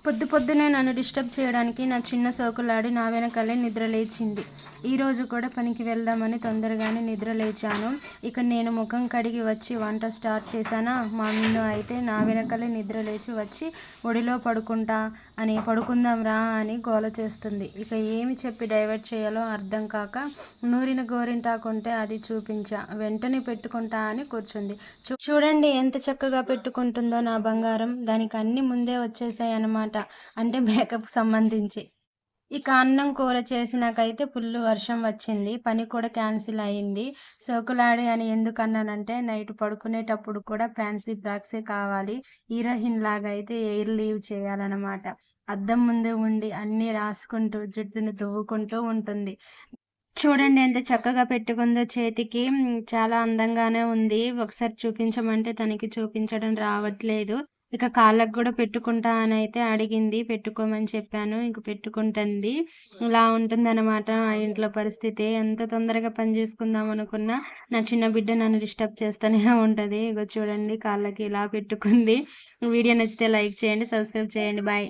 పొద్దున్నే నన్ను డిస్టర్బ్ చేయడానికి నా చిన్న సోకులాడి నా వెనకాలే నిద్ర లేచింది. ఈరోజు కూడా పనికి వెళ్దామని తొందరగానే నిద్ర లేచాను. ఇక నేను ముఖం కడిగి వచ్చి వంట స్టార్ట్ చేశానా, మా మిన్ను అయితే నా వెనకాలే నిద్ర లేచి వచ్చి ఒడిలో పడుకుందాం రా అని గోల చేస్తుంది. ఇక ఏమి చెప్పి డైవర్ట్ చేయాలో అర్థం కాక నూరిన గోరింటాకుంటే అది చూపించా. వెంటనే పెట్టుకుంటా అని కూర్చుంది. చూడండి ఎంత చక్కగా పెట్టుకుంటుందో నా బంగారం. దానికి అన్ని ముందే వచ్చేసాయన్నమాట. అంటే మేకప్ సంబంధించి. ఇక అన్నం కూర చేసినాకైతే ఫుల్లు వర్షం వచ్చింది. పని కూడా క్యాన్సిల్ అయింది. సోకులాడి అని ఎందుకన్నానంటే నైట్ పడుకునేటప్పుడు కూడా ఫ్యాన్సీ ఫ్రాక్సే కావాలి. హీరోయిన్ లాగా అయితే ఎయిర్ లీవ్ చేయాలన్నమాట. అద్దం ముందే ఉండి అన్నీ రాసుకుంటూ జుట్టును దువ్వుకుంటూ ఉంటుంది. చూడండి ఎంత చక్కగా పెట్టుకుందో చేతికి. చాలా అందంగానే ఉంది. ఒకసారి చూపించమంటే తనకి చూపించడం రావట్లేదు. ఇక కాళ్ళకు కూడా పెట్టుకుంటా అని అయితే అడిగింది. పెట్టుకోమని చెప్పాను. ఇంక పెట్టుకుంటుంది. ఇలా ఉంటుందన్నమాట ఆ ఇంట్లో పరిస్థితి. ఎంత తొందరగా పని చేసుకుందాం అనుకున్నా నా చిన్న బిడ్డ నన్ను డిస్టర్బ్ చేస్తూనే ఉంటది. ఇగో చూడండి కాళ్ళకి ఇలా పెట్టుకుంది. వీడియో నచ్చితే లైక్ చేయండి, సబ్స్క్రైబ్ చేయండి. బాయ్.